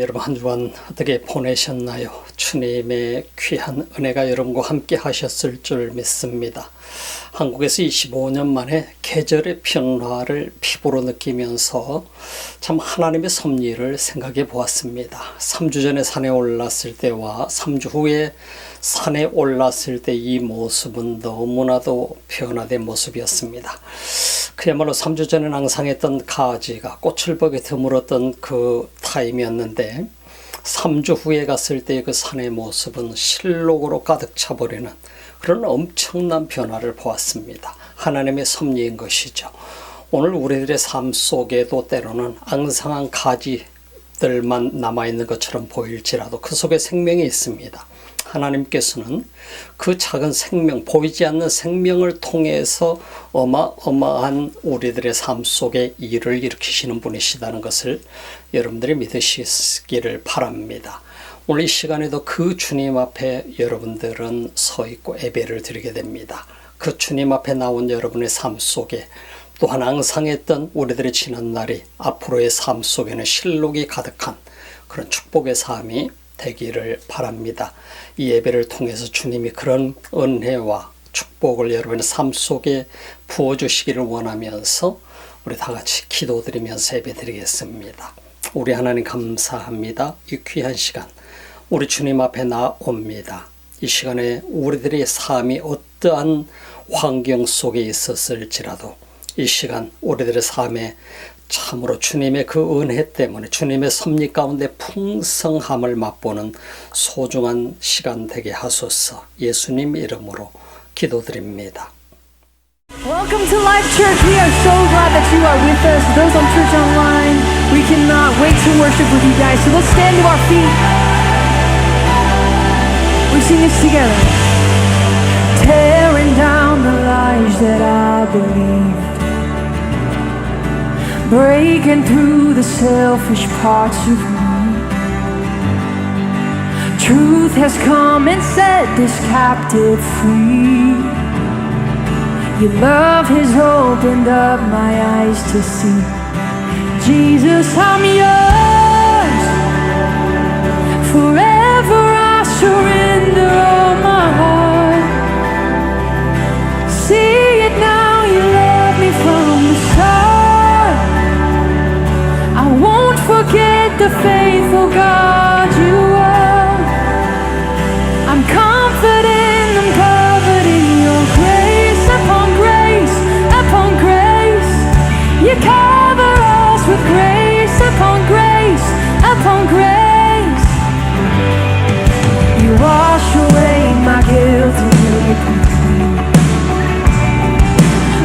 여러분 한 주간 어떻게 보내셨나요? 주님의 귀한 은혜가 여러분과 함께 하셨을 줄 믿습니다. 한국에서 25년 만에 계절의 변화를 피부로 느끼면서 참 하나님의 섭리를 생각해 보았습니다. 3주 전에 산에 올랐을 때와 3주 후에 산에 올랐을 때 이 모습은 너무나도 변화된 모습이었습니다. 그야말로 3주 전에 낭상했던 가지가 꽃을 보게 드물었던 그 타임이었는데 3주 후에 갔을 때 그 산의 모습은 실록으로 가득 차버리는 그런 엄청난 변화를 보았습니다. 하나님의 섭리인 것이죠. 오늘 우리들의 삶 속에도 때로는 앙상한 가지들만 남아있는 것처럼 보일지라도 그 속에 생명이 있습니다. 하나님께서는 그 작은 생명, 보이지 않는 생명을 통해서 어마어마한 우리들의 삶 속에 일을 일으키시는 분이시다는 것을 여러분들이 믿으시기를 바랍니다. 오늘 이 시간에도 그 주님 앞에 여러분들은 서 있고 예배를 드리게 됩니다. 그 주님 앞에 나온 여러분의 삶 속에 또한 앙상했던 우리들의 지난 날이 앞으로의 삶 속에는 실록이 가득한 그런 축복의 삶이 되기를 바랍니다. 이 예배를 통해서 주님이 그런 은혜와 축복을 여러분의 삶 속에 부어주시기를 원하면서 우리 다 같이 기도드리면서 예배드리겠습니다. 우리 하나님 감사합니다. 이 귀한 시간 우리 주님 앞에 나옵니다. 이 시간에 우리들의 삶이 어떠한 환경 속에 있었을지라도 이 시간 우리들의 삶에 참으로 주님의 그 은혜 때문에 주님의 섭리 가운데 풍성함을 맛보는 소중한 시간 되게 하소서. 예수님 이름으로 기도드립니다. Welcome to Life Church. We are so glad that you are with us. Those on Church Online, we cannot wait to worship with you guys. So let's stand to our feet. We sing this together. Tearing down the lies that I believed, breaking through the selfish parts of me. Truth has come and set this captive free. Your love has opened up my eyes to see. Jesus, I'm yours. Forever I surrender all my heart. See it now, you love me from the start. I won't forget the faithful God you are. I'm confident, I'm covered in your grace. Upon grace, upon grace, you cover us with grace. Upon grace, upon grace, you wash away my guilt and make me clean,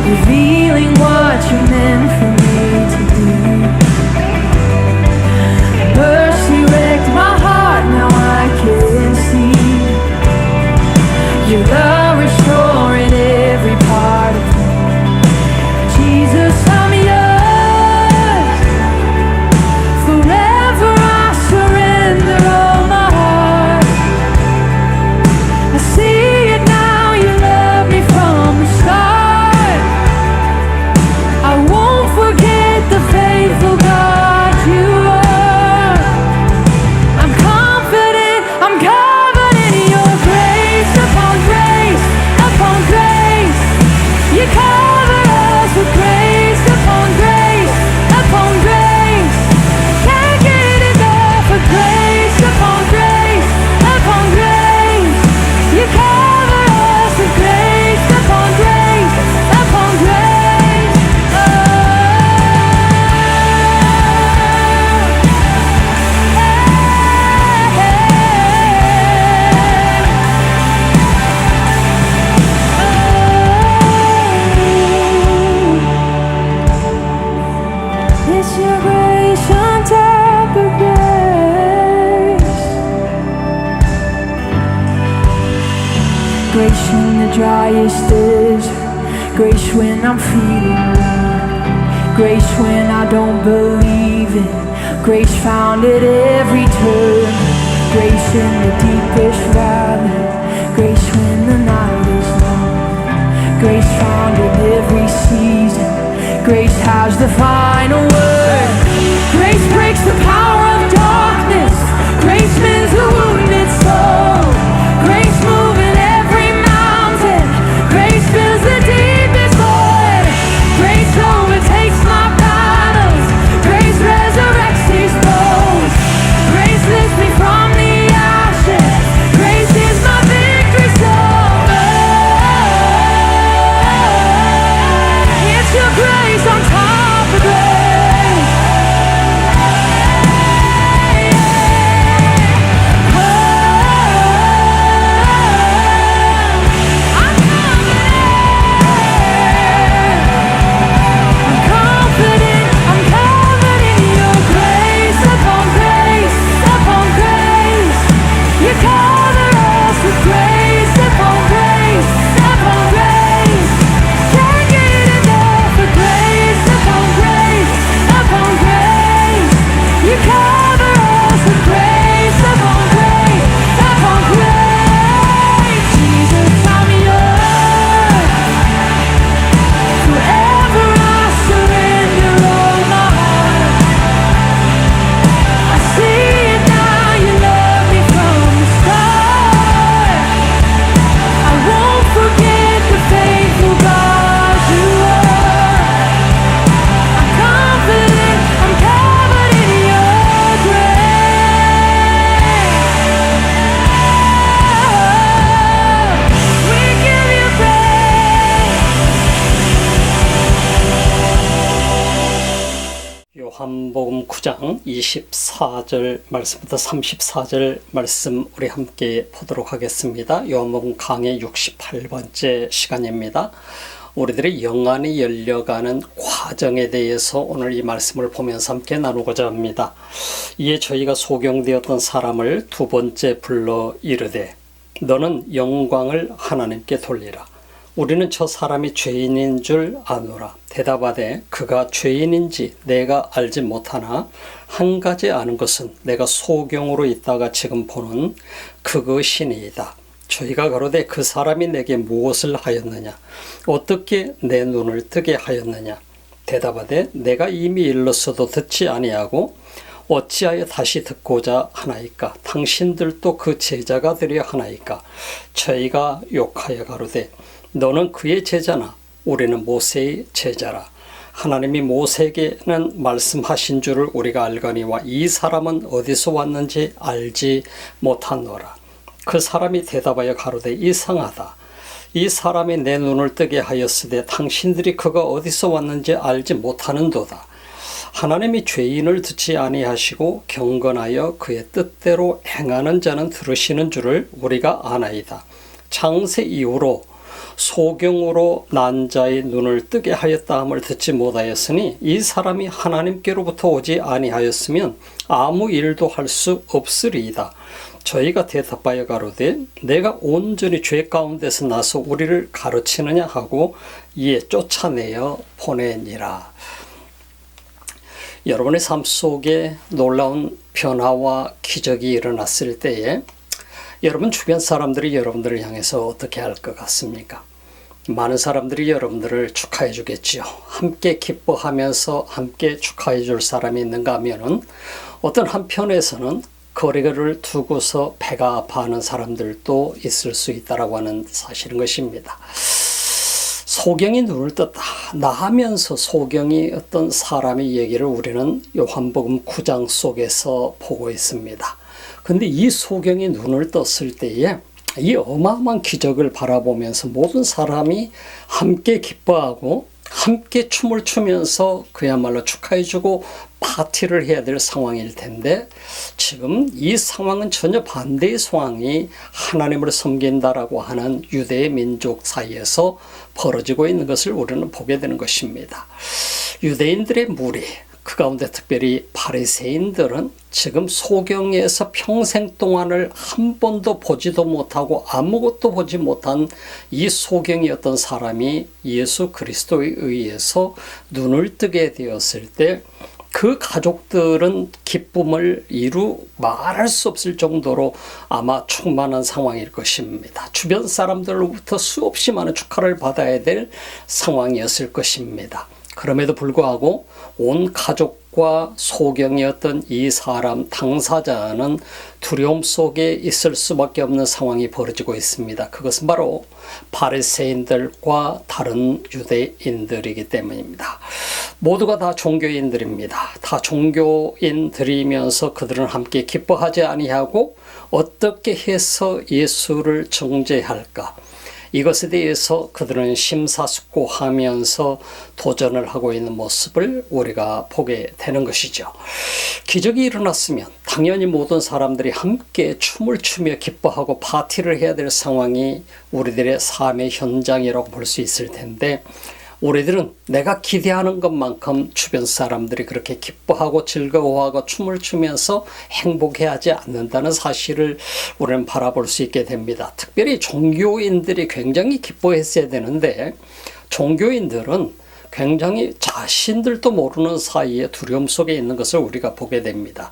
revealing what you meant for me to do. Mercy wrecked my heart, now I can see your love restoring every part of me. Jesus, I'm yours. Forever I surrender all my heart. I see it now, you love me from the start. I won't forget the faithful God you are. I'm confident, I'm covered in your grace. Upon grace, upon grace, you cover us with grace. Upon grace, upon grace, can't get enough of grace. Upon grace, upon grace, you cover us with grace. Upon grace, upon grace, it's your grace on top of grace. Grace in the driest desert, grace when I'm feeling low, grace when I don't believe it, grace found at every turn, grace in the deepest valley, grace when the night is long, grace found in every season, grace has the final word. Grace breaks the power of darkness. 요한복음 9장 24절 말씀부터 34절 말씀 우리 함께 보도록 하겠습니다. 요한복음 강의 68번째 시간입니다. 우리들의 영안이 열려가는 과정에 대해서 오늘 이 말씀을 보면서 함께 나누고자 합니다. 이에 저희가 소경되었던 사람을 두 번째 불러 이르되 너는 영광을 하나님께 돌리라. 우리는 저 사람이 죄인인 줄 아노라. 대답하되 그가 죄인인지 내가 알지 못하나 한 가지 아는 것은 내가 소경으로 있다가 지금 보는 그것이니이다. 저희가 가로되 그 사람이 내게 무엇을 하였느냐? 어떻게 내 눈을 뜨게 하였느냐? 대답하되 내가 이미 일렀어도 듣지 아니하고 어찌하여 다시 듣고자 하나이까? 당신들도 그 제자가 되려 하나이까? 저희가 욕하여 가로되 너는 그의 제자나 우리는 모세의 제자라. 하나님이 모세에게는 말씀하신 줄을 우리가 알거니와 이 사람은 어디서 왔는지 알지 못하노라. 그 사람이 대답하여 가로되 이상하다. 이 사람이 내 눈을 뜨게 하였으되 당신들이 그가 어디서 왔는지 알지 못하는도다. 하나님이 죄인을 듣지 아니하시고 경건하여 그의 뜻대로 행하는 자는 들으시는 줄을 우리가 아나이다. 창세 이후로 소경으로 난 자의 눈을 뜨게 하였다 함을 듣지 못하였으니 이 사람이 하나님께로부터 오지 아니하였으면 아무 일도 할 수 없으리이다. 저희가 대답하여 가로되 내가 온전히 죄 가운데서 나서 우리를 가르치느냐 하고 이에 쫓아내어 보내니라. 여러분의 삶 속에 놀라운 변화와 기적이 일어났을 때에 여러분 주변 사람들이 여러분들을 향해서 어떻게 할 것 같습니까? 많은 사람들이 여러분들을 축하해 주겠지요. 함께 기뻐하면서 함께 축하해 줄 사람이 있는가 하면은 어떤 한편에서는 거리를 두고서 배가 아파하는 사람들도 있을 수 있다라고 하는 사실인 것입니다. 소경이 눈을 떴다. 나하면서 소경이 어떤 사람의 얘기를 우리는 요한복음 9장 속에서 보고 있습니다. 근데 이 소경이 눈을 떴을 때에 이 어마어마한 기적을 바라보면서 모든 사람이 함께 기뻐하고 함께 춤을 추면서 그야말로 축하해주고 파티를 해야 될 상황일 텐데 지금 이 상황은 전혀 반대의 상황이 하나님을 섬긴다라고 하는 유대의 민족 사이에서 벌어지고 있는 것을 우리는 보게 되는 것입니다. 유대인들의 무리, 그 가운데 특별히 바리새인들은 지금 소경에서 평생 동안을 한 번도 보지도 못하고 아무것도 보지 못한 이 소경이었던 사람이 예수 그리스도에 의해서 눈을 뜨게 되었을 때 그 가족들은 기쁨을 말할 수 없을 정도로 아마 충만한 상황일 것입니다. 주변 사람들로부터 수없이 많은 축하를 받아야 될 상황이었을 것입니다. 그럼에도 불구하고 온 가족과 소경이었던 이 사람 당사자는 두려움 속에 있을 수밖에 없는 상황이 벌어지고 있습니다. 그것은 바로 바리새인들과 다른 유대인들이기 때문입니다. 모두가 다 종교인들입니다. 다 종교인들이면서 그들은 함께 기뻐하지 아니하고 어떻게 해서 예수를 정죄할까? 이것에 대해서 그들은 심사숙고하면서 도전을 하고 있는 모습을 우리가 보게 되는 것이죠. 기적이 일어났으면 당연히 모든 사람들이 함께 춤을 추며 기뻐하고 파티를 해야 될 상황이 우리들의 삶의 현장이라고 볼 수 있을 텐데 우리들은 내가 기대하는 것만큼 주변 사람들이 그렇게 기뻐하고 즐거워하고 춤을 추면서 행복해하지 않는다는 사실을 우리는 바라볼 수 있게 됩니다. 특별히 종교인들이 굉장히 기뻐했어야 되는데 종교인들은 굉장히 자신들도 모르는 사이에 두려움 속에 있는 것을 우리가 보게 됩니다.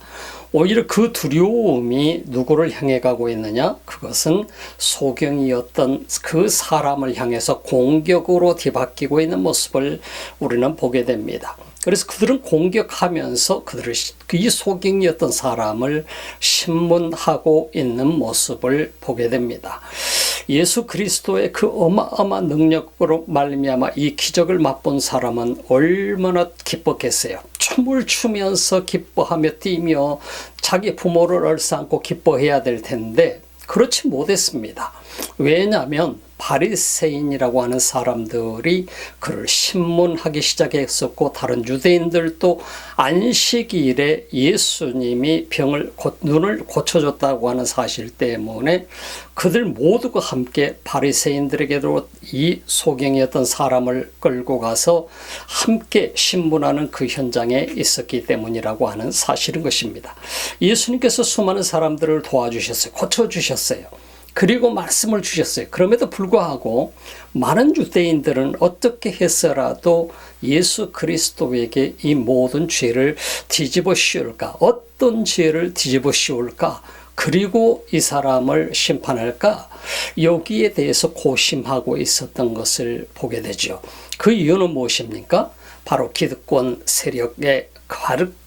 오히려 그 두려움이 누구를 향해 가고 있느냐? 그것은 소경이었던 그 사람을 향해서 공격으로 뒤바뀌고 있는 모습을 우리는 보게 됩니다. 그래서 그들은 공격하면서 이 소경이었던 사람을 신문하고 있는 모습을 보게 됩니다. 예수 그리스도의 그 어마어마한 능력으로 말미암아 이 기적을 맛본 사람은 얼마나 기뻤겠어요. 춤을 추면서 기뻐하며 뛰며 자기 부모를 얼싸안고 기뻐해야 될 텐데 그렇지 못했습니다. 왜냐하면 바리새인이라고 하는 사람들이 그를 신문하기 시작했었고, 다른 유대인들도 안식일에 예수님이 눈을 고쳐줬다고 하는 사실 때문에 그들 모두가 함께 바리새인들에게도 이 소경이었던 사람을 끌고 가서 함께 신문하는 그 현장에 있었기 때문이라고 하는 사실인 것입니다. 예수님께서 수많은 사람들을 도와주셨어요. 고쳐주셨어요. 그리고 말씀을 주셨어요. 그럼에도 불구하고 많은 유대인들은 어떻게 해서라도 예수 그리스도에게 이 모든 죄를 뒤집어 씌울까? 어떤 죄를 뒤집어 씌울까? 그리고 이 사람을 심판할까? 여기에 대해서 고심하고 있었던 것을 보게 되죠. 그 이유는 무엇입니까? 바로 기득권 세력의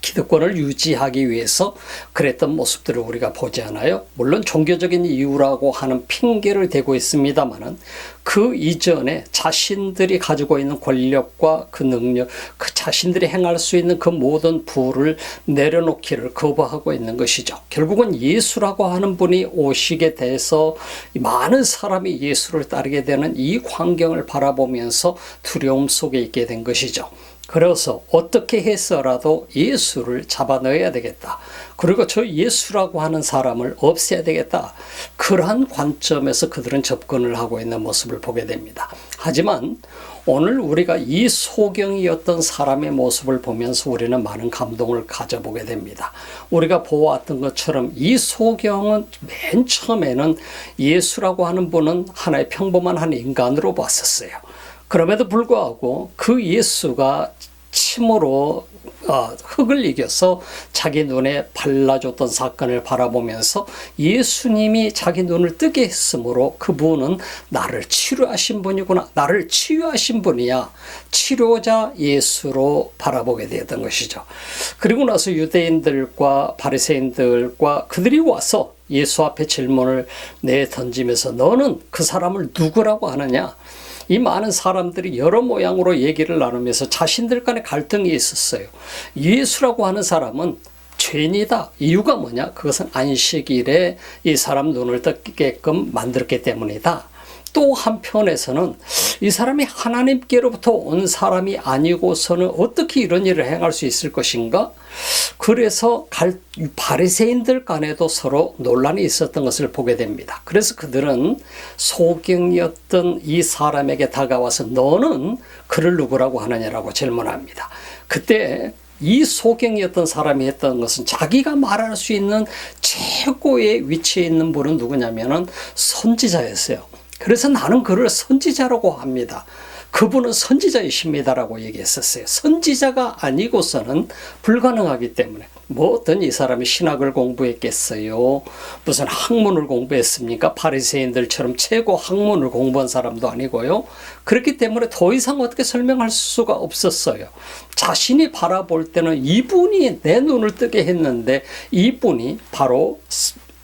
기득권을 유지하기 위해서 그랬던 모습들을 우리가 보지 않아요? 물론 종교적인 이유라고 하는 핑계를 대고 있습니다만은 그 이전에 자신들이 가지고 있는 권력과 그 능력, 그 자신들이 행할 수 있는 그 모든 부를 내려놓기를 거부하고 있는 것이죠. 결국은 예수라고 하는 분이 오시게 돼서 많은 사람이 예수를 따르게 되는 이 광경을 바라보면서 두려움 속에 있게 된 것이죠. 그래서 어떻게 해서라도 예수를 잡아넣어야 되겠다. 그리고 저 예수라고 하는 사람을 없애야 되겠다. 그러한 관점에서 그들은 접근을 하고 있는 모습을 보게 됩니다. 하지만 오늘 우리가 이 소경이었던 사람의 모습을 보면서 우리는 많은 감동을 가져보게 됩니다. 우리가 보았던 것처럼 이 소경은 맨 처음에는 예수라고 하는 분은 하나의 평범한 한 인간으로 봤었어요. 그럼에도 불구하고 그 예수가 침으로 흙을 이겨서 자기 눈에 발라줬던 사건을 바라보면서 예수님이 자기 눈을 뜨게 했으므로 그분은 나를 치료하신 분이구나, 나를 치유하신 분이야, 치료자 예수로 바라보게 되었던 것이죠. 그리고 나서 유대인들과 바리새인들과 그들이 와서 예수 앞에 질문을 내던지면서 너는 그 사람을 누구라고 하느냐? 이 많은 사람들이 여러 모양으로 얘기를 나누면서 자신들 간의 갈등이 있었어요. 예수라고 하는 사람은 죄인이다. 이유가 뭐냐? 그것은 안식일에 이 사람 눈을 뜨게끔 만들었기 때문이다. 또 한편에서는 이 사람이 하나님께로부터 온 사람이 아니고서는 어떻게 이런 일을 행할 수 있을 것인가? 그래서 바리새인들 간에도 서로 논란이 있었던 것을 보게 됩니다. 그래서 그들은 소경이었던 이 사람에게 다가와서 너는 그를 누구라고 하느냐라고 질문합니다. 그때 이 소경이었던 사람이 했던 것은 자기가 말할 수 있는 최고의 위치에 있는 분은 누구냐면은 선지자였어요. 그래서 나는 그를 선지자라고 합니다. 그분은 선지자이십니다라고 얘기했었어요. 선지자가 아니고서는 불가능하기 때문에 뭐 어떤 이 사람이 신학을 공부했겠어요? 무슨 학문을 공부했습니까? 바리새인들처럼 최고 학문을 공부한 사람도 아니고요. 그렇기 때문에 더 이상 어떻게 설명할 수가 없었어요. 자신이 바라볼 때는 이분이 내 눈을 뜨게 했는데 이분이 바로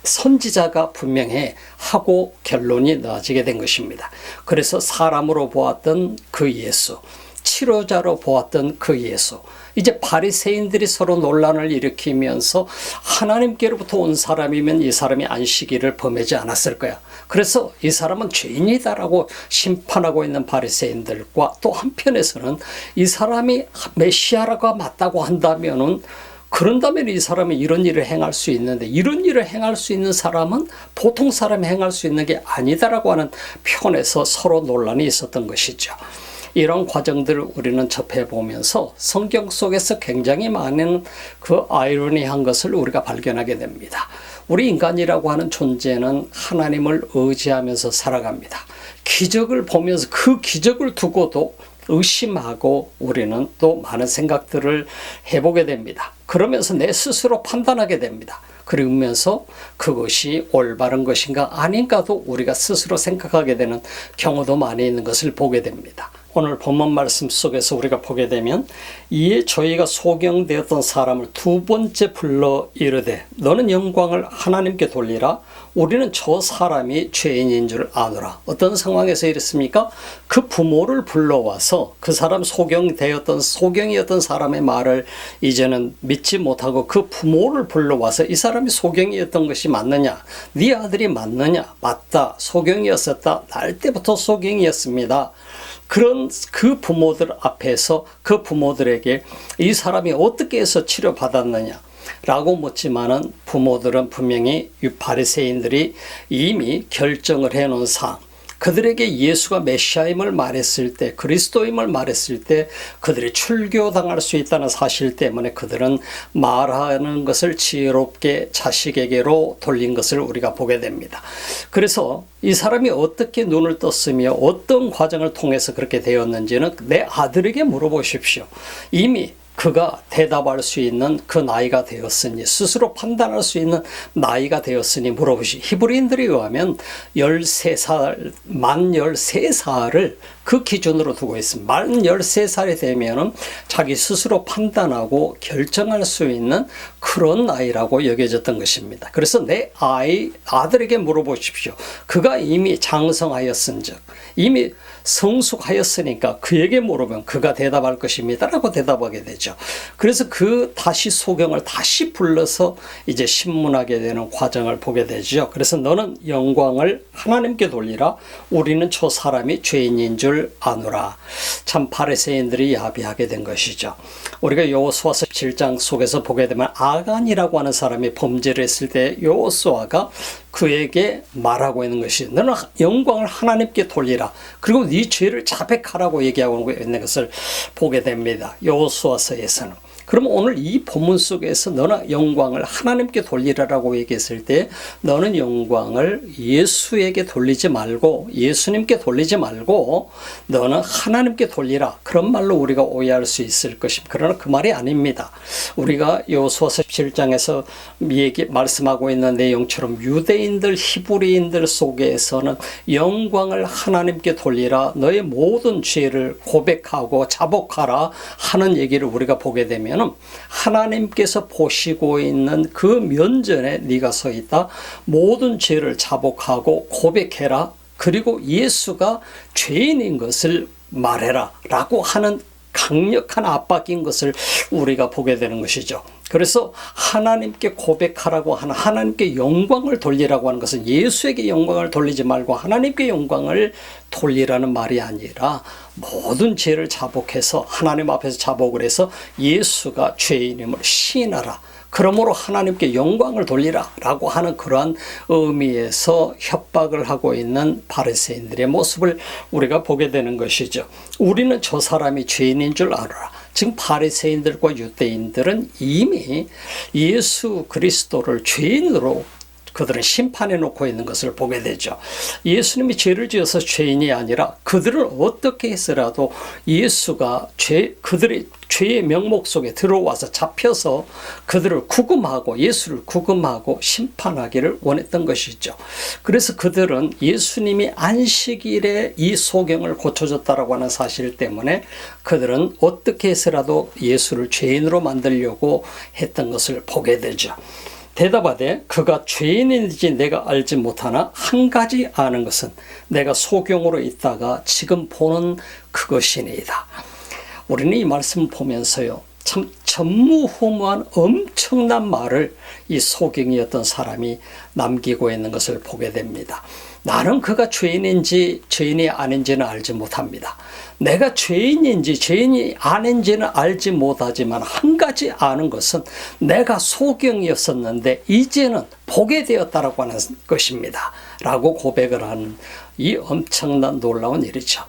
선지자가 분명해 하고 결론이 나지게 된 것입니다. 그래서 사람으로 보았던 그 예수, 치료자로 보았던 그 예수, 이제 바리새인들이 서로 논란을 일으키면서 하나님께로부터 온 사람이면 이 사람이 안식일을 범하지 않았을 거야. 그래서 이 사람은 죄인이다라고 심판하고 있는 바리새인들과 또 한편에서는 이 사람이 메시아라고 맞다고 한다면은 그런다면 이 사람이 이런 일을 행할 수 있는데 이런 일을 행할 수 있는 사람은 보통 사람이 행할 수 있는 게 아니다라고 하는 편에서 서로 논란이 있었던 것이죠. 이런 과정들을 우리는 접해보면서 성경 속에서 굉장히 많은 그 아이러니한 것을 우리가 발견하게 됩니다. 우리 인간이라고 하는 존재는 하나님을 의지하면서 살아갑니다. 기적을 보면서 그 기적을 두고도 의심하고 우리는 또 많은 생각들을 해보게 됩니다. 그러면서 내 스스로 판단하게 됩니다. 그러면서 그것이 올바른 것인가 아닌가도 우리가 스스로 생각하게 되는 경우도 많이 있는 것을 보게 됩니다. 오늘 본문 말씀 속에서 우리가 보게 되면 이에 저희가 소경되었던 사람을 두 번째 불러 이르되 너는 영광을 하나님께 돌리라. 우리는 저 사람이 죄인인 줄 아노라. 어떤 상황에서 이랬습니까? 그 부모를 불러와서 그 사람 소경이었던 사람의 말을 이제는 믿지 못하고 그 부모를 불러와서 이 사람이 소경이었던 것이 맞느냐? 네 아들이 맞느냐? 맞다. 소경이었었다. 날 때부터 소경이었습니다. 그런 그 부모들 앞에서 그 부모들에게 이 사람이 어떻게 해서 치료받았느냐 라고 묻지만은 부모들은 분명히 이 바리새인들이 이미 결정을 해놓은 사항, 그들에게 예수가 메시아임을 말했을 때, 그리스도임을 말했을 때 그들이 출교당할 수 있다는 사실 때문에 그들은 말하는 것을 지혜롭게 자식에게로 돌린 것을 우리가 보게 됩니다. 그래서 이 사람이 어떻게 눈을 떴으며 어떤 과정을 통해서 그렇게 되었는지는 내 아들에게 물어보십시오. 이미 그가 대답할 수 있는 그 나이가 되었으니, 스스로 판단할 수 있는 나이가 되었으니 물어보시. 히브리인들에 의하면 13살, 만 13살을 그 기준으로 두고 있습니다. 만 13살이 되면 자기 스스로 판단하고 결정할 수 있는 그런 나이라고 여겨졌던 것입니다. 그래서 내 아들에게 물어보십시오. 그가 이미 장성하였은즉, 이미 성숙하였으니까 그에게 물으면 그가 대답할 것입니다 라고 대답하게 되죠. 그래서 그 다시 소경을 다시 불러서 이제 신문하게 되는 과정을 보게 되죠. 그래서 너는 영광을 하나님께 돌리라. 우리는 저 사람이 죄인인 줄 아노라. 참 바리새인들이 야비하게 된 것이죠. 우리가 여호수아서 17장 속에서 보게 되면 아간이라고 하는 사람이 범죄를 했을 때 여호수아가 그에게 말하고 있는 것이 너는 영광을 하나님께 돌리라. 그리고 네 죄를 자백하라고 얘기하고 있는 것을 보게 됩니다. 여호수아서에서는. 그럼 오늘 이 본문 속에서 너는 영광을 하나님께 돌리라라고 얘기했을 때 너는 영광을 예수에게 돌리지 말고, 예수님께 돌리지 말고 너는 하나님께 돌리라. 그런 말로 우리가 오해할 수 있을 것입니다. 그러나 그 말이 아닙니다. 우리가 여호수아서 17장에서 말씀하고 있는 내용처럼 유대인들, 히브리인들 속에서는 영광을 하나님께 돌리라, 너의 모든 죄를 고백하고 자복하라 하는 얘기를 우리가 보게 되면 하나님께서 보시고 있는 그 면전에 네가 서 있다. 모든 죄를 자복하고 고백해라. 그리고 예수가 죄인인 것을 말해라 라고 하는 강력한 압박인 것을 우리가 보게 되는 것이죠. 그래서 하나님께 고백하라고 하는, 하나님께 영광을 돌리라고 하는 것은 예수에게 영광을 돌리지 말고 하나님께 영광을 돌리라는 말이 아니라 모든 죄를 자복해서 하나님 앞에서 자복을 해서 예수가 죄인임을 시인하라. 그러므로 하나님께 영광을 돌리라 라고 하는 그러한 의미에서 협박을 하고 있는 바리새인들의 모습을 우리가 보게 되는 것이죠. 우리는 저 사람이 죄인인 줄 알아라. 지금 바리새인들과 유대인들은 이미 예수 그리스도를 죄인으로 그들은 심판해 놓고 있는 것을 보게 되죠. 예수님이 죄를 지어서 죄인이 아니라 그들을 어떻게 해서라도 예수가 그들의 죄의 명목 속에 들어와서 잡혀서 그들을 구금하고, 예수를 구금하고 심판하기를 원했던 것이죠. 그래서 그들은 예수님이 안식일에 이 소경을 고쳐줬다라고 하는 사실 때문에 그들은 어떻게 해서라도 예수를 죄인으로 만들려고 했던 것을 보게 되죠. 대답하되 그가 죄인인지 내가 알지 못하나 한 가지 아는 것은 내가 소경으로 있다가 지금 보는 그것이니이다. 우리는 이 말씀을 보면서요, 참 전무후무한 엄청난 말을 이 소경이었던 사람이 남기고 있는 것을 보게 됩니다. 나는 그가 죄인인지 죄인이 아닌지는 알지 못합니다. 내가 죄인인지 죄인이 아닌지는 알지 못하지만 한 가지 아는 것은 내가 소경이었었는데 이제는 보게 되었다라고 하는 것입니다 라고 고백을 하는 이 엄청난 놀라운 일이죠.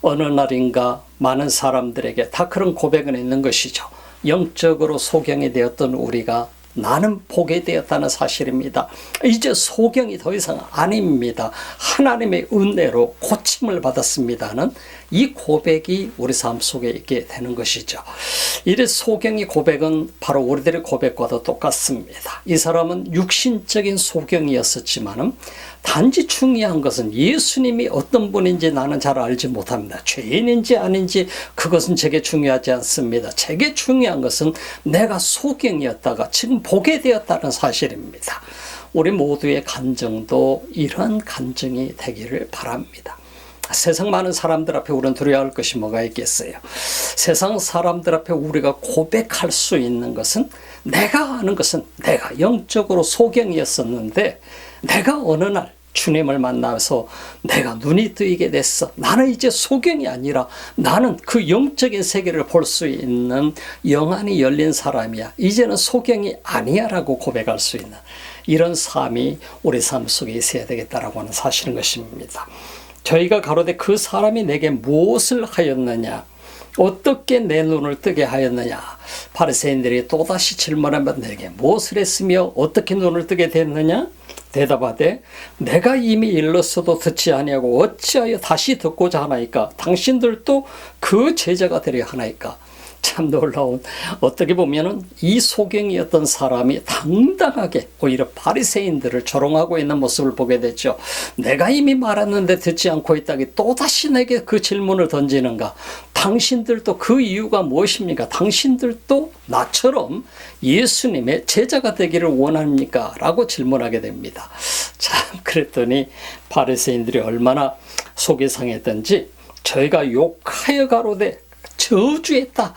어느 날인가 많은 사람들에게 다 그런 고백은 있는 것이죠. 영적으로 소경이 되었던 우리가 나는 보게 되었다는 사실입니다. 이제 소경이 더 이상 아닙니다. 하나님의 은혜로 고침을 받았습니다는 이 고백이 우리 삶 속에 있게 되는 것이죠. 이래 소경의 고백은 바로 우리들의 고백과도 똑같습니다. 이 사람은 육신적인 소경이었었지만은 단지 중요한 것은 예수님이 어떤 분인지 나는 잘 알지 못합니다. 죄인인지 아닌지 그것은 제게 중요하지 않습니다. 제게 중요한 것은 내가 소경이었다가 지금 보게 되었다는 사실입니다. 우리 모두의 간증도 이런 간증이 되기를 바랍니다. 세상 많은 사람들 앞에 우리는 두려워할 것이 뭐가 있겠어요? 세상 사람들 앞에 우리가 고백할 수 있는 것은, 내가 아는 것은 내가 영적으로 소경이었었는데 내가 어느 날 주님을 만나서 내가 눈이 뜨이게 됐어. 나는 이제 소경이 아니라 나는 그 영적인 세계를 볼 수 있는 영안이 열린 사람이야. 이제는 소경이 아니야 라고 고백할 수 있는 이런 삶이 우리 삶 속에 있어야 되겠다라고 하는 사실인 것입니다. 저희가 가로되 그 사람이 내게 무엇을 하였느냐, 어떻게 내 눈을 뜨게 하였느냐. 바리새인들이 또다시 질문하면 내게 무엇을 했으며 어떻게 눈을 뜨게 됐느냐. 대답하되 내가 이미 일렀어도 듣지 아니하고 어찌하여 다시 듣고자 하나이까. 당신들도 그 제자가 되려 하나이까. 참 놀라운, 어떻게 보면은 이 소경이었던 사람이 당당하게 오히려 바리새인들을 조롱하고 있는 모습을 보게 됐죠. 내가 이미 말했는데 듣지 않고 있다기 또다시 내게 그 질문을 던지는가. 당신들도 그 이유가 무엇입니까? 당신들도 나처럼 예수님의 제자가 되기를 원합니까? 라고 질문하게 됩니다. 참 그랬더니 바리새인들이 얼마나 속이 상했던지 저희가 욕하여 가로되 저주했다.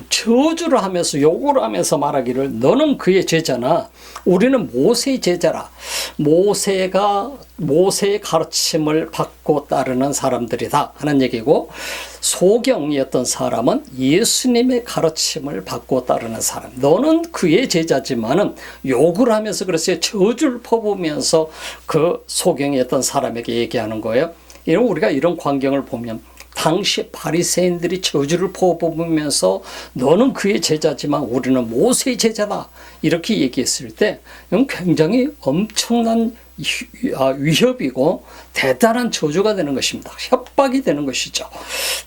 저주를 하면서 욕을 하면서 말하기를 너는 그의 제자나 우리는 모세의 제자라. 모세의 가르침을 받고 따르는 사람들이다 하는 얘기고, 소경이었던 사람은 예수님의 가르침을 받고 따르는 사람. 너는 그의 제자지만은 욕을 하면서 그래서 저주를 퍼부으면서 그 소경이었던 사람에게 얘기하는 거예요. 우리가 이런 광경을 보면 당시 바리새인들이 저주를 퍼부으면서 너는 그의 제자지만 우리는 모세의 제자다 이렇게 얘기했을 때 굉장히 엄청난 위협이고 대단한 저주가 되는 것입니다. 협박이 되는 것이죠.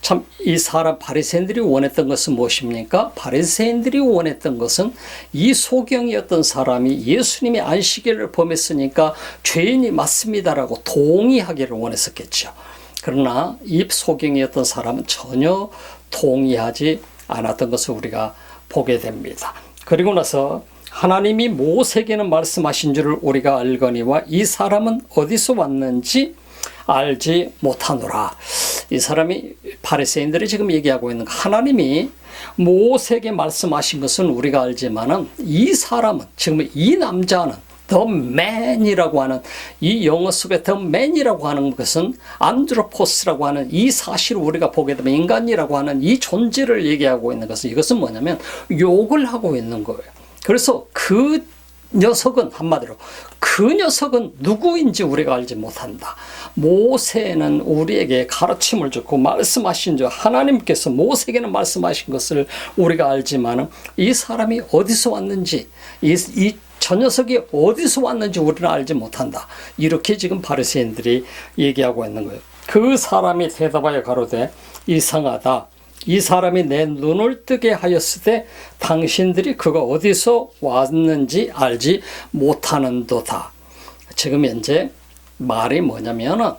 참 이 사람 바리새인들이 원했던 것은 무엇입니까? 바리새인들이 원했던 것은 이 소경이었던 사람이 예수님의 안식일을 범했으니까 죄인이 맞습니다라고 동의하기를 원했었겠죠. 그러나 이 소경이었던 사람은 전혀 동의하지 않았던 것을 우리가 보게 됩니다. 그리고 나서 하나님이 모세에게는 말씀하신 줄을 우리가 알거니와 이 사람은 어디서 왔는지 알지 못하노라. 이 사람이, 바리새인들이 지금 얘기하고 있는 하나님이 모세에게 말씀하신 것은 우리가 알지만은 이 사람은, 지금 이 남자는 The man이라고 하는, 이 영어 속에 The man이라고 하는 것은 안드로포스라고 하는 이 사실을 우리가 보게 되면 인간이라고 하는 이 존재를 얘기하고 있는 것은, 이것은 뭐냐면 욕을 하고 있는 거예요. 그래서 그 녀석은, 한마디로 그 녀석은 누구인지 우리가 알지 못한다. 모세는 우리에게 가르침을 줬고 말씀하신 줄, 하나님께서 모세에게는 말씀하신 것을 우리가 알지만 이 사람이 어디서 왔는지, 저 녀석이 어디서 왔는지 우리는 알지 못한다. 이렇게 지금 바리새인들이 얘기하고 있는 거예요. 그 사람이 대답하여 가로되 이상하다. 이 사람이 내 눈을 뜨게 하였으되 당신들이 그가 어디서 왔는지 알지 못하는도다. 지금 현재 말이 뭐냐면,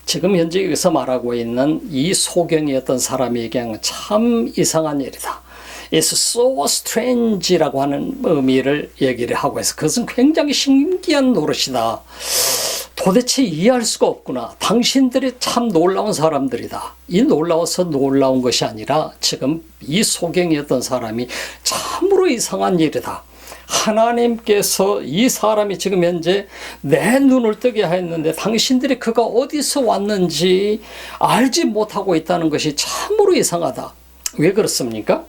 지금 현재 여기서 말하고 있는 이 소경이었던 사람이 얘기한 건 참 이상한 일이다. It's so strange라고 하는 의미를 얘기를 하고 해서 그것은 굉장히 신기한 노릇이다. 도대체 이해할 수가 없구나. 당신들이 참 놀라운 사람들이다. 이 놀라워서 놀라운 것이 아니라 지금 이 소경이었던 사람이 참으로 이상한 일이다. 하나님께서 이 사람이 지금 현재 내 눈을 뜨게 하였는데 당신들이 그가 어디서 왔는지 알지 못하고 있다는 것이 참으로 이상하다. 왜 그렇습니까?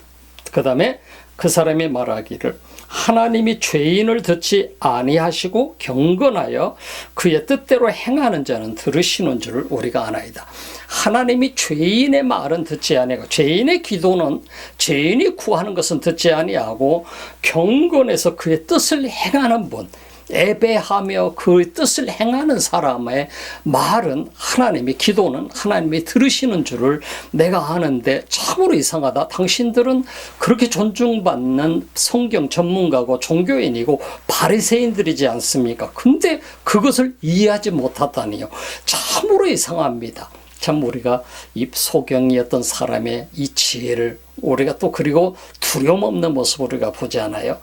그 다음에 그 사람이 말하기를 하나님이 죄인을 듣지 아니하시고 경건하여 그의 뜻대로 행하는 자는 들으시는 줄을 우리가 아나이다. 하나님이 죄인의 말은 듣지 아니하고, 죄인의 기도는, 죄인이 구하는 것은 듣지 아니하고 경건해서 그의 뜻을 행하는 분, 예배하며 그 뜻을 행하는 사람의 말은 기도는 하나님이 들으시는 줄을 내가 아는데 참으로 이상하다. 당신들은 그렇게 존중받는 성경 전문가고 종교인이고 바리새인들이지 않습니까? 근데 그것을 이해하지 못하다니요. 참으로 이상합니다. 참 우리가 이 소경이었던 사람의 이 지혜를 우리가 또 그리고 두려움 없는 모습을 우리가 보지 않아요?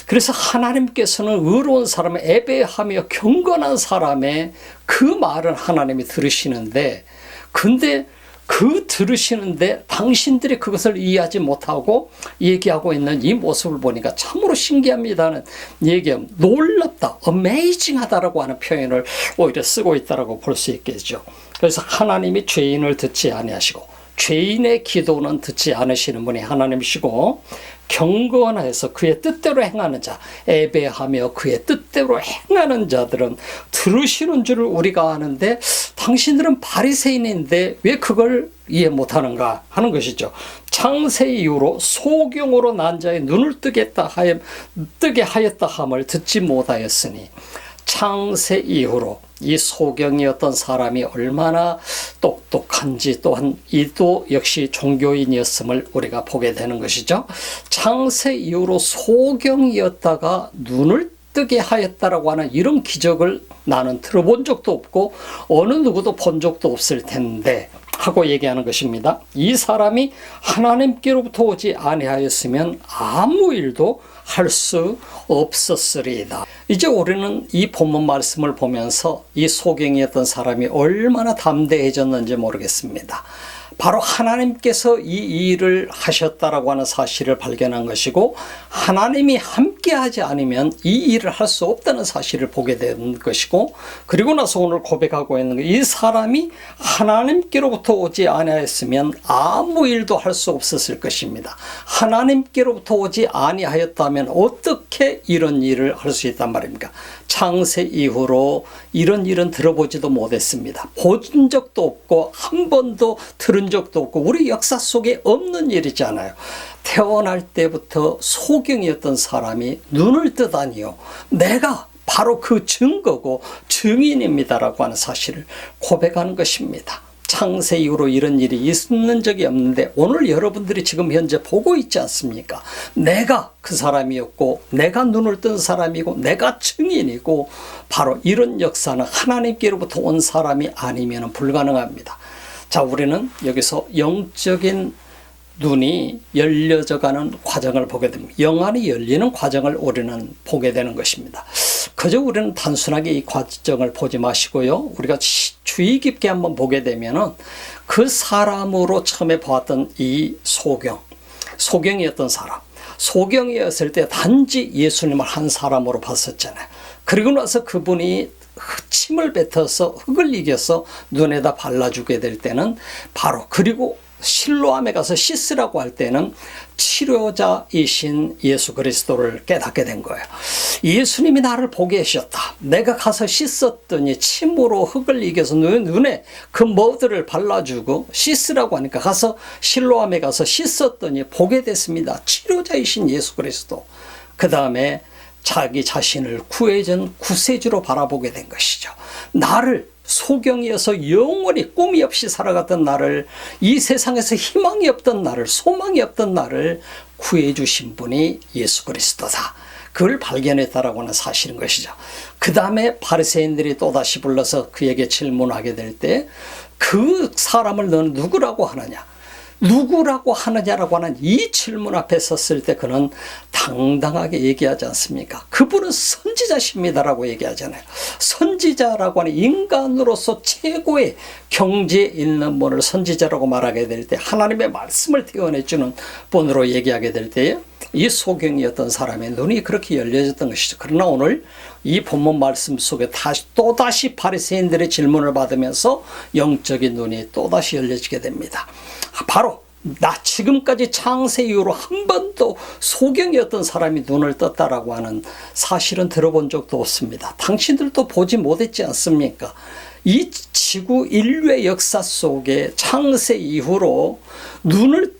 그래서 하나님께서는 의로운 사람을 예배하며 경건한 사람의 그 말을 하나님이 들으시는데, 근데 그 들으시는데 당신들이 그것을 이해하지 못하고 얘기하고 있는 이 모습을 보니까 참으로 신기합니다는 얘기하면 놀랍다, 어메이징하다라고 하는 표현을 오히려 쓰고 있다라고 볼 수 있겠죠. 그래서 하나님이 죄인을 듣지 아니하시고 죄인의 기도는 듣지 않으시는 분이 하나님이시고, 경건해서 그의 뜻대로 행하는 자, 예배하며 그의 뜻대로 행하는 자들은 들으시는 줄을 우리가 아는데 당신들은 바리새인인데 왜 그걸 이해 못하는가 하는 것이죠. 창세 이후로 소경으로 난 자의 눈을 뜨게 하였다 함을 듣지 못하였으니, 창세 이후로 이 소경이었던 사람이 얼마나 똑똑한지 또한 이도 역시 종교인이었음을 우리가 보게 되는 것이죠. 창세 이후로 소경이었다가 눈을 뜨게 하였다라고 하는 이런 기적을 나는 들어본 적도 없고 어느 누구도 본 적도 없을 텐데 하고 얘기하는 것입니다. 이 사람이 하나님께로부터 오지 아니하였으면 아무 일도 할 수 없었으리이다. 이제 우리는 이 본문 말씀을 보면서 이 소경이었던 사람이 얼마나 담대해졌는지 모르겠습니다. 바로 하나님께서 이 일을 하셨다라고 하는 사실을 발견한 것이고, 하나님이 함께하지 않으면 이 일을 할 수 없다는 사실을 보게 된 것이고, 그리고 나서 오늘 고백하고 있는 이 사람이 하나님께로부터 오지 아니하였으면 아무 일도 할 수 없었을 것입니다. 하나님께로부터 오지 아니하였다면 어떻게 이런 일을 할 수 있단 말입니까? 창세 이후로 이런 일은 들어보지도 못했습니다. 본 적도 없고 한 번도 들은 적도 없고 우리 역사 속에 없는 일이잖아요. 태어날 때부터 소경이었던 사람이 눈을 뜨다니요. 내가 바로 그 증거고 증인입니다라고 하는 사실을 고백하는 것입니다. 창세 이후로 이런 일이 있는 적이 없는데 오늘 여러분들이 지금 현재 보고 있지 않습니까? 내가 그 사람이었고 내가 눈을 뜬 사람이고 내가 증인이고, 바로 이런 역사는 하나님께로부터 온 사람이 아니면 불가능합니다. 자, 우리는 여기서 영적인 눈이 열려져가는 과정을 보게 됩니다. 영안이 열리는 과정을 우리는 보게 되는 것입니다. 그저 우리는 단순하게 이 과정을 보지 마시고요, 우리가 주의 깊게 한번 보게 되면은 그 사람으로 처음에 보았던 이 소경이었던 사람, 소경이었을 때 단지 예수님을 한 사람으로 봤었잖아요. 그리고 나서 그분이 침을 뱉어서 흙을 이겨서 눈에다 발라주게 될 때는 바로, 그리고 실로암에 가서 씻으라고 할 때는 치료자이신 예수 그리스도를 깨닫게 된 거예요. 예수님이 나를 보게 하셨다. 내가 가서 씻었더니 침으로 흙을 이겨서 눈에 그 뭐들을 발라주고 씻으라고 하니까 가서 실로암에 가서 씻었더니 보게 됐습니다. 치료자이신 예수 그리스도. 그 다음에 자기 자신을 구해준 구세주로 바라보게 된 것이죠. 나를, 소경이어서 영원히 꿈이 없이 살아갔던 나를, 이 세상에서 희망이 없던 나를, 소망이 없던 나를 구해주신 분이 예수 그리스도다. 그걸 발견했다라고 하는 사실인 것이죠. 그 다음에 바리새인들이 또다시 불러서 그에게 질문하게 될 때 그 사람을 너는 누구라고 하느냐? 누구라고 하느냐라고 하는 이 질문 앞에 섰을 때 그는 당당하게 얘기하지 않습니까? 그분은 선지자십니다라고 얘기하잖아요. 선지자라고 하는 인간으로서 최고의 경지에 있는 분을 선지자라고 말하게 될 때, 하나님의 말씀을 태어내주는 분으로 얘기하게 될 때에 이 소경이었던 사람의 눈이 그렇게 열려졌던 것이죠. 그러나 오늘 이 본문 말씀 속에 또다시 바리새인들의 질문을 받으면서 영적인 눈이 또다시 열려지게 됩니다. 바로 나 지금까지 창세 이후로 한 번도 소경이었던 사람이 눈을 떴다라고 하는 사실은 들어본 적도 없습니다. 당신들도 보지 못했지 않습니까? 이 지구 인류의 역사 속에 창세 이후로 눈을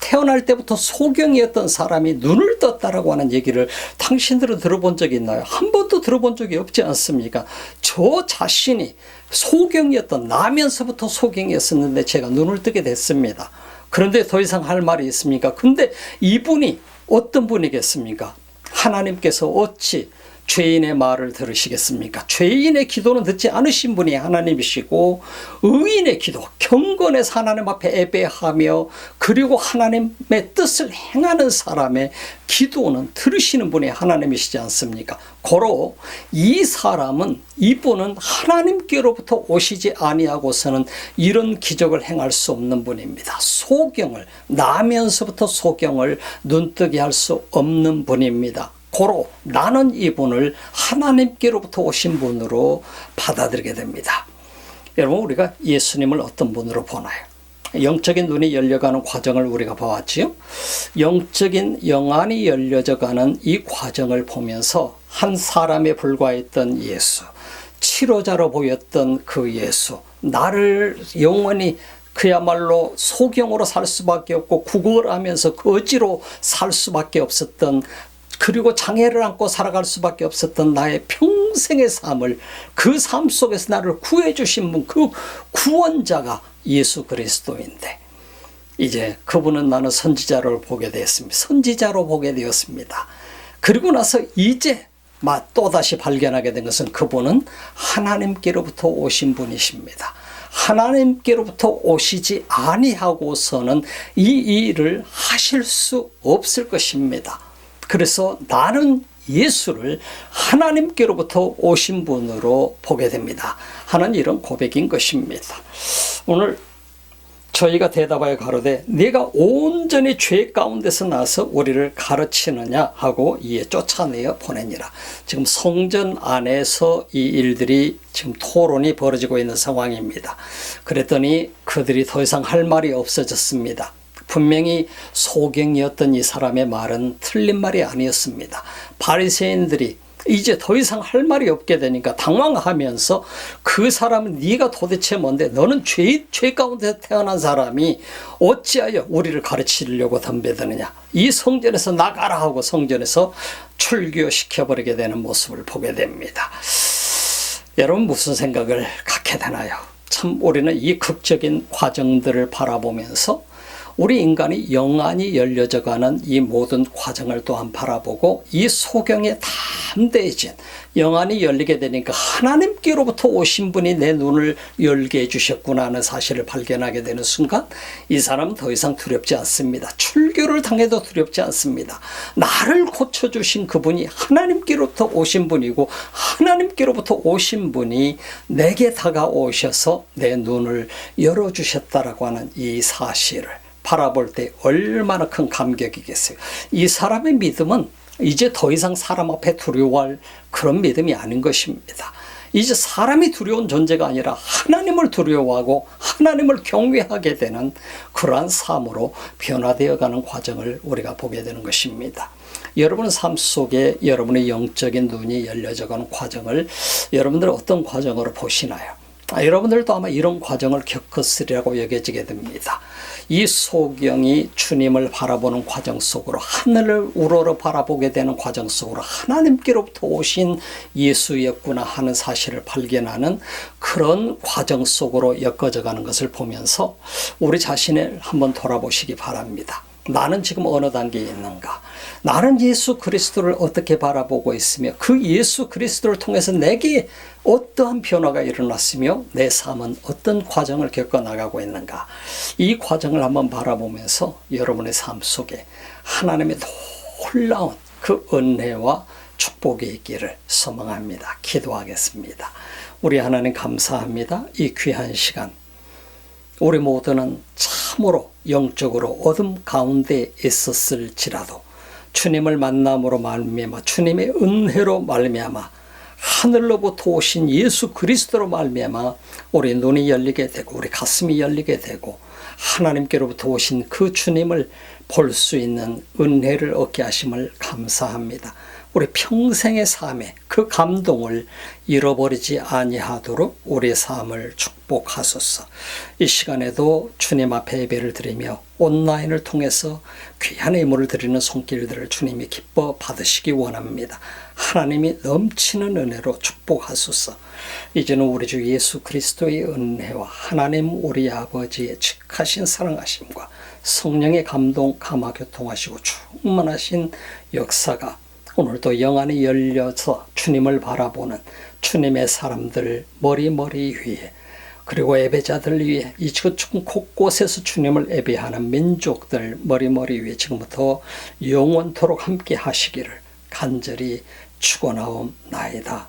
태어날 때부터 소경이었던 사람이 눈을 떴다라고 하는 얘기를 당신들은 들어본 적이 있나요? 한 번도 들어본 적이 없지 않습니까? 저 자신이 소경이었던, 나면서부터 소경이었었는데 제가 눈을 뜨게 됐습니다. 그런데 더 이상 할 말이 있습니까? 근데 이분이 어떤 분이겠습니까? 하나님께서 어찌 죄인의 말을 들으시겠습니까? 죄인의 기도는 듣지 않으신 분이 하나님이시고, 의인의 기도, 경건해서 하나님 앞에 예배하며 그리고 하나님의 뜻을 행하는 사람의 기도는 들으시는 분이 하나님이시지 않습니까? 고로 이 사람은, 이분은 하나님께로부터 오시지 아니하고서는 이런 기적을 행할 수 없는 분입니다. 소경을, 나면서부터 소경을 눈뜨게 할 수 없는 분입니다. 고로 나는 이분을 하나님께로부터 오신 분으로 받아들이게 됩니다. 여러분, 우리가 예수님을 어떤 분으로 보나요? 영적인 눈이 열려가는 과정을 우리가 봐왔지요. 영적인 영안이 열려져가는 이 과정을 보면서 한 사람에 불과했던 예수, 치료자로 보였던 그 예수, 나를 영원히 그야말로 소경으로 살 수밖에 없고 구걸하면서 거지로 살 수밖에 없었던, 그리고 장애를 안고 살아갈 수밖에 없었던 나의 평생의 삶을, 그 삶 속에서 나를 구해 주신 분, 그 구원자가 예수 그리스도인데, 이제 그분은 나는 선지자로 보게 되었습니다. 선지자로 보게 되었습니다. 그리고 나서 이제 또다시 발견하게 된 것은 그분은 하나님께로부터 오신 분이십니다. 하나님께로부터 오시지 아니하고서는 이 일을 하실 수 없을 것입니다. 그래서 나는 예수를 하나님께로부터 오신 분으로 보게 됩니다 하는 이런 고백인 것입니다. 오늘 저희가 대답하여 가로되 네가 온전히 죄 가운데서 나서 우리를 가르치느냐 하고 이에 쫓아내어 보내니라. 지금 성전 안에서 이 일들이 지금 토론이 벌어지고 있는 상황입니다. 그랬더니 그들이 더 이상 할 말이 없어졌습니다. 분명히 소경이었던 이 사람의 말은 틀린 말이 아니었습니다. 바리새인들이 이제 더 이상 할 말이 없게 되니까 당황하면서, 그 사람은 네가 도대체 뭔데, 너는 죄 가운데 태어난 사람이 어찌하여 우리를 가르치려고 덤벼드느냐, 이 성전에서 나가라 하고 성전에서 출교시켜버리게 되는 모습을 보게 됩니다. 여러분, 무슨 생각을 갖게 되나요? 참 우리는 이 극적인 과정들을 바라보면서 우리 인간이 영안이 열려져가는 이 모든 과정을 또한 바라보고, 이 소경에 담대해진 영안이 열리게 되니까 하나님께로부터 오신 분이 내 눈을 열게 해주셨구나 하는 사실을 발견하게 되는 순간, 이 사람은 더 이상 두렵지 않습니다. 출교를 당해도 두렵지 않습니다. 나를 고쳐주신 그분이 하나님께로부터 오신 분이고, 하나님께로부터 오신 분이 내게 다가오셔서 내 눈을 열어주셨다라고 하는 이 사실을 바라볼 때 얼마나 큰 감격이겠어요. 이 사람의 믿음은 이제 더 이상 사람 앞에 두려워할 그런 믿음이 아닌 것입니다. 이제 사람이 두려운 존재가 아니라 하나님을 두려워하고 하나님을 경외하게 되는 그러한 삶으로 변화되어가는 과정을 우리가 보게 되는 것입니다. 여러분의 삶 속에 여러분의 영적인 눈이 열려져가는 과정을 여러분들은 어떤 과정으로 보시나요? 여러분들도 아마 이런 과정을 겪었으리라고 여겨지게 됩니다. 이 소경이 주님을 바라보는 과정 속으로, 하늘을 우러러 바라보게 되는 과정 속으로 하나님께로부터 오신 예수였구나 하는 사실을 발견하는 그런 과정 속으로 엮어져 가는 것을 보면서 우리 자신을 한번 돌아보시기 바랍니다. 나는 지금 어느 단계에 있는가? 나는 예수 그리스도를 어떻게 바라보고 있으며 그 예수 그리스도를 통해서 내게 어떠한 변화가 일어났으며 내 삶은 어떤 과정을 겪어나가고 있는가? 이 과정을 한번 바라보면서 여러분의 삶 속에 하나님의 놀라운 그 은혜와 축복이 있기를 소망합니다. 기도하겠습니다. 우리 하나님 감사합니다. 이 귀한 시간, 우리 모두는 참으로 영적으로 어둠 가운데 있었을지라도 주님을 만남으로 말미암아, 주님의 은혜로 말미암아, 하늘로부터 오신 예수 그리스도로 말미암아 우리 눈이 열리게 되고 우리 가슴이 열리게 되고 하나님께로부터 오신 그 주님을 볼 수 있는 은혜를 얻게 하심을 감사합니다. 우리 평생의 삶에 그 감동을 잃어버리지 아니하도록 우리의 삶을 축복하소서. 이 시간에도 주님 앞에 예배를 드리며 온라인을 통해서 귀한 예물을 드리는 손길들을 주님이 기뻐 받으시기 원합니다. 하나님이 넘치는 은혜로 축복하소서. 이제는 우리 주 예수 그리스도의 은혜와 하나님 우리 아버지의 직하신 사랑하심과 성령의 감동 감화교통하시고 충만하신 역사가 오늘도 영안이 열려서 주님을 바라보는 주님의 사람들 머리 위에, 그리고 예배자들 위에, 이 지구촌 곳곳에서 주님을 예배하는 민족들 머리 위에 지금부터 영원토록 함께 하시기를 간절히 축원하옵나이다.